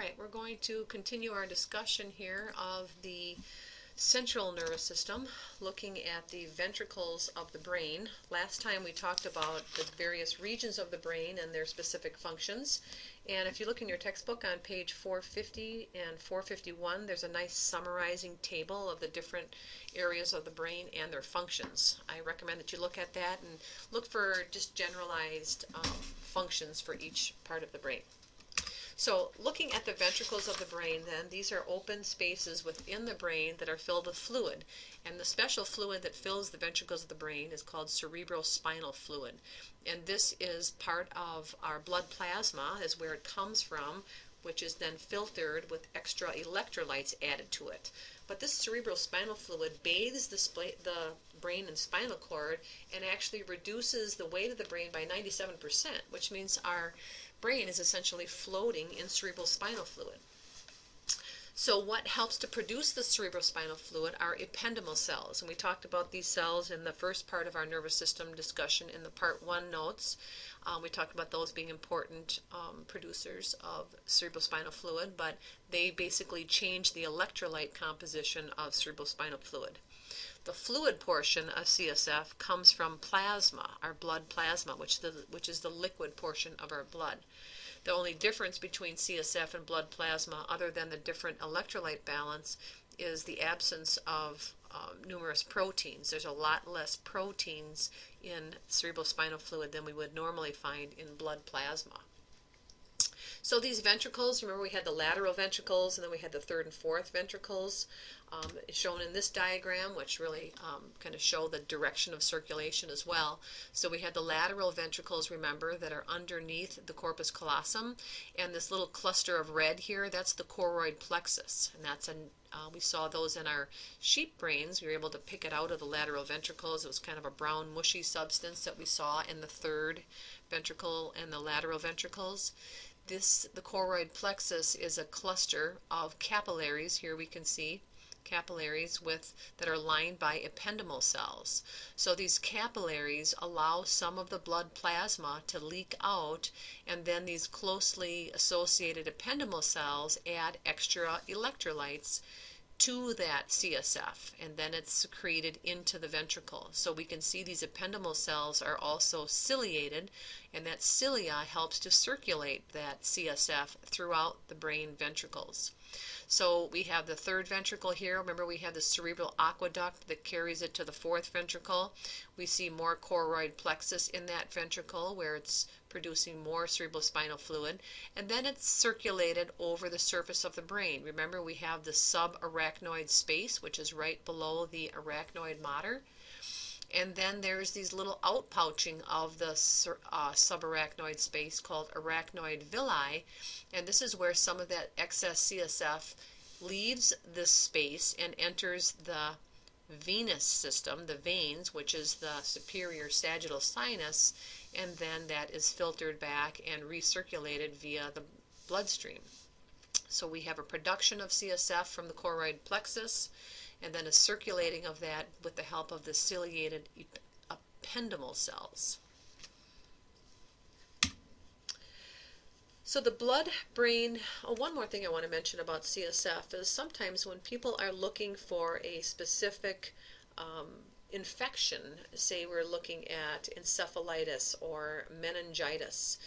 Alright, we're going to continue our discussion here of the central nervous system, looking at the ventricles of the brain. Last time we talked about the various regions of the brain and their specific functions. And if you look in your textbook on page 450 and 451, there's a nice summarizing table of the different areas of the brain and their functions. I recommend that you look at that and look for just generalized functions for each part of the brain. So looking at the ventricles of the brain then, these are open spaces within the brain that are filled with fluid. And the special fluid that fills the ventricles of the brain is called cerebrospinal fluid. And this is part of our blood plasma, is where it comes from, which is then filtered with extra electrolytes added to it. But this cerebrospinal fluid bathes the brain and spinal cord and actually reduces the weight of the brain by 97%, which means our brain is essentially floating in cerebrospinal fluid. So what helps to produce the cerebrospinal fluid are ependymal cells, and we talked about these cells in the first part of our nervous system discussion in the part 1 notes. We talked about those being important producers of cerebrospinal fluid, but they basically change the electrolyte composition of cerebrospinal fluid. The fluid portion of CSF comes from plasma, our blood plasma, which is the liquid portion of our blood. The only difference between CSF and blood plasma, other than the different electrolyte balance, is the absence of numerous proteins. There's a lot less proteins in cerebrospinal fluid than we would normally find in blood plasma. So these ventricles, remember we had the lateral ventricles and then we had the third and fourth ventricles shown in this diagram, which really kind of show the direction of circulation as well. So we had the lateral ventricles, remember, that are underneath the corpus callosum, and this little cluster of red here, that's the choroid plexus, and that's we saw those in our sheep brains. We were able to pick it out of the lateral ventricles. It was kind of a brown mushy substance that we saw in the third ventricle and the lateral ventricles. The choroid plexus is a cluster of capillaries. Here we can see capillaries that are lined by ependymal cells. So these capillaries allow some of the blood plasma to leak out, and then these closely associated ependymal cells add extra electrolytes to that CSF, and then it's secreted into the ventricle. So we can see these ependymal cells are also ciliated, and that cilia helps to circulate that CSF throughout the brain ventricles. So we have the third ventricle here. Remember, we have the cerebral aqueduct that carries it to the fourth ventricle. We see more choroid plexus in that ventricle where it's producing more cerebrospinal fluid, and then it's circulated over the surface of the brain. Remember, we have the subarachnoid space, which is right below the arachnoid mater. And then there's these little outpouching of the subarachnoid space called arachnoid villi, and this is where some of that excess CSF leaves this space and enters the venous system, the veins, which is the superior sagittal sinus, and then that is filtered back and recirculated via the bloodstream. So we have a production of CSF from the choroid plexus, and then a circulating of that with the help of the ciliated ependymal cells. So the blood-brain, one more thing I want to mention about CSF is sometimes when people are looking for a specific infection, say we're looking at encephalitis or meningitis,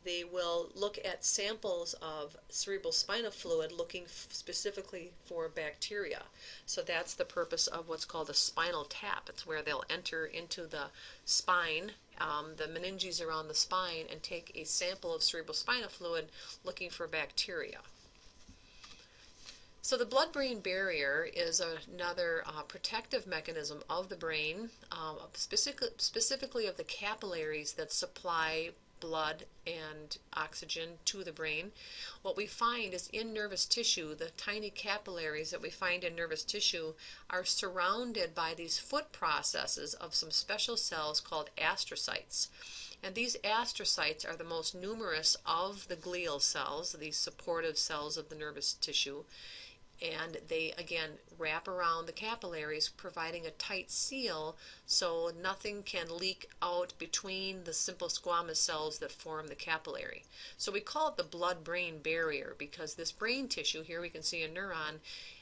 they will look at samples of cerebrospinal fluid looking specifically for bacteria. So that's the purpose of what's called a spinal tap. It's where they'll enter into the spine, the meninges around the spine, and take a sample of cerebrospinal fluid looking for bacteria. So the blood-brain barrier is another protective mechanism of the brain, specifically of the capillaries that supply blood and oxygen to the brain. What we find is in nervous tissue, the tiny capillaries that we find in nervous tissue are surrounded by these foot processes of some special cells called astrocytes. And these astrocytes are the most numerous of the glial cells, these supportive cells of the nervous tissue. and they again wrap around the capillaries, providing a tight seal so nothing can leak out between the simple squamous cells that form the capillary. So we call it the blood-brain barrier because this brain tissue, here we can see a neuron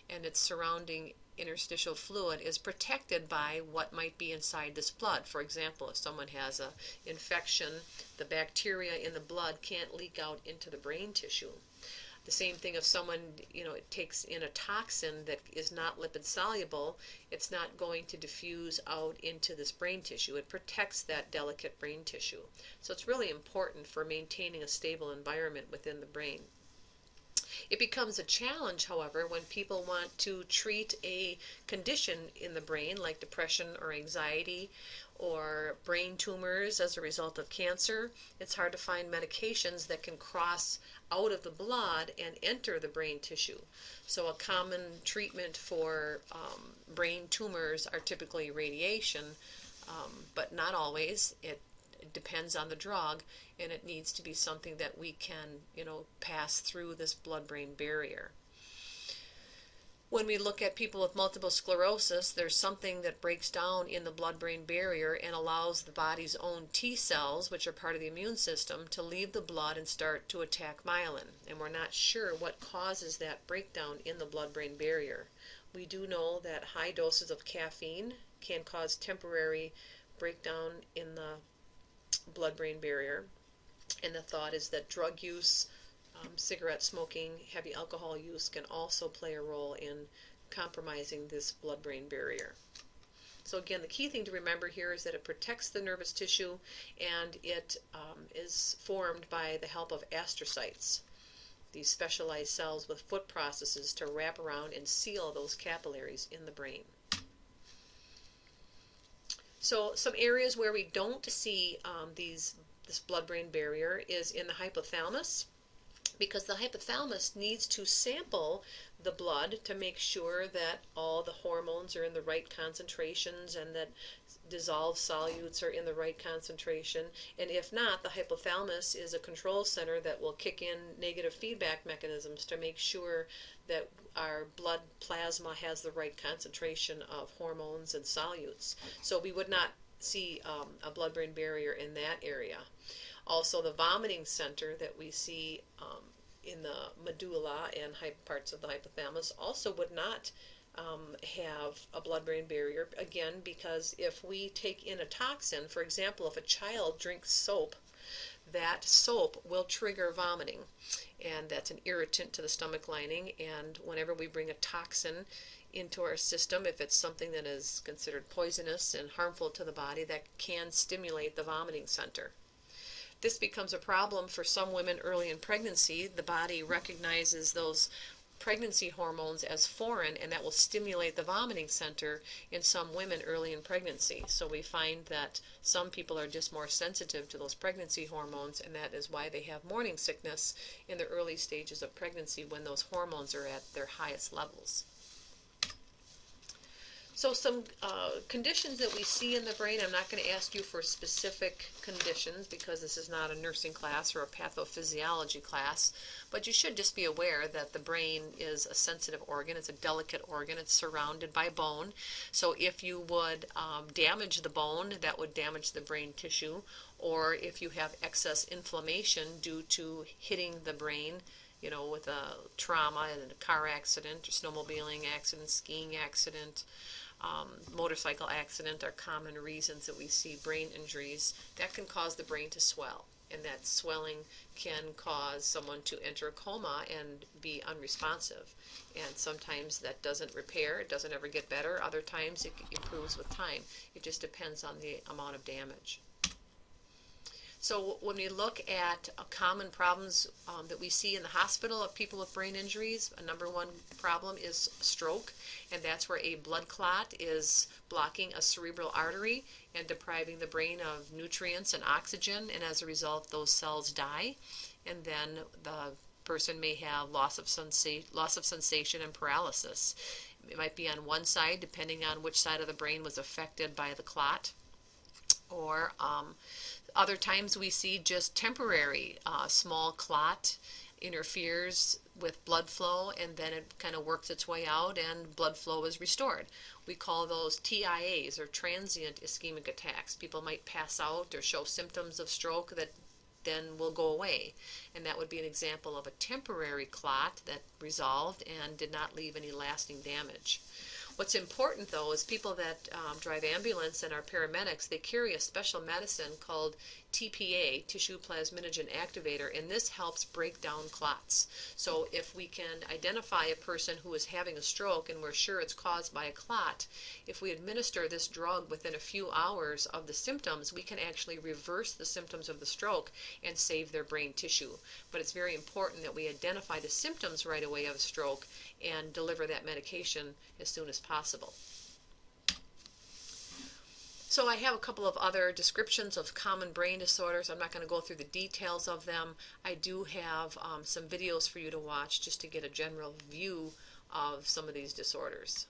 and its surrounding interstitial fluid, is protected by what might be inside this blood. For example, if someone has an infection, the bacteria in the blood can't leak out into the brain tissue. The same thing if someone, it takes in a toxin that is not lipid soluble, it's not going to diffuse out into this brain tissue. It protects that delicate brain tissue. So it's really important for maintaining a stable environment within the brain. It becomes a challenge, however, when people want to treat a condition in the brain like depression or anxiety or brain tumors as a result of cancer. It's hard to find medications that can cross out of the blood and enter the brain tissue. So a common treatment for brain tumors are typically radiation, but not always. It depends on the drug, and it needs to be something that we can, pass through this blood-brain barrier. When we look at people with multiple sclerosis, there's something that breaks down in the blood-brain barrier and allows the body's own T cells, which are part of the immune system, to leave the blood and start to attack myelin. And we're not sure what causes that breakdown in the blood-brain barrier. We do know that high doses of caffeine can cause temporary breakdown in the blood-brain barrier. And the thought is that drug use, cigarette smoking, heavy alcohol use can also play a role in compromising this blood-brain barrier. So again, the key thing to remember here is that it protects the nervous tissue, and it is formed by the help of astrocytes, these specialized cells with foot processes to wrap around and seal those capillaries in the brain. So some areas where we don't see this blood-brain barrier is in the hypothalamus, because the hypothalamus needs to sample the blood to make sure that all the hormones are in the right concentrations and that dissolved solutes are in the right concentration. And if not, the hypothalamus is a control center that will kick in negative feedback mechanisms to make sure that our blood plasma has the right concentration of hormones and solutes. So we would not see a blood-brain barrier in that area. Also, the vomiting center that we see in the medulla and parts of the hypothalamus also would not have a blood-brain barrier, again, because if we take in a toxin, for example, if a child drinks soap, that soap will trigger vomiting, and that's an irritant to the stomach lining. And whenever we bring a toxin into our system, if it's something that is considered poisonous and harmful to the body, that can stimulate the vomiting center. This becomes a problem for some women early in pregnancy. The body recognizes those pregnancy hormones as foreign, and that will stimulate the vomiting center in some women early in pregnancy. So we find that some people are just more sensitive to those pregnancy hormones, and that is why they have morning sickness in the early stages of pregnancy when those hormones are at their highest levels. So some conditions that we see in the brain, I'm not going to ask you for specific conditions because this is not a nursing class or a pathophysiology class, but you should just be aware that the brain is a sensitive organ. It's a delicate organ. It's surrounded by bone. So if you would damage the bone, that would damage the brain tissue, or if you have excess inflammation due to hitting the brain, with a trauma and a car accident, or snowmobiling accident, skiing accident, motorcycle accident are common reasons that we see brain injuries. That can cause the brain to swell, and that swelling can cause someone to enter a coma and be unresponsive. And sometimes that doesn't repair, it doesn't ever get better. Other times it improves with time. It just depends on the amount of damage. So when we look at common problems that we see in the hospital of people with brain injuries, a number one problem is stroke, and that's where a blood clot is blocking a cerebral artery and depriving the brain of nutrients and oxygen, and as a result those cells die, and then the person may have loss of sensation and paralysis. It might be on one side, depending on which side of the brain was affected by the clot, or other times we see just temporary small clot interferes with blood flow, and then it kind of works its way out and blood flow is restored. We call those TIAs, or transient ischemic attacks. People might pass out or show symptoms of stroke that then will go away, and that would be an example of a temporary clot that resolved and did not leave any lasting damage. What's important, though, is people that drive ambulance and are paramedics, they carry a special medicine called TPA, tissue plasminogen activator, and this helps break down clots. So if we can identify a person who is having a stroke and we're sure it's caused by a clot, if we administer this drug within a few hours of the symptoms, we can actually reverse the symptoms of the stroke and save their brain tissue. But it's very important that we identify the symptoms right away of a stroke and deliver that medication as soon as possible. So I have a couple of other descriptions of common brain disorders. I'm not going to go through the details of them. I do have some videos for you to watch just to get a general view of some of these disorders.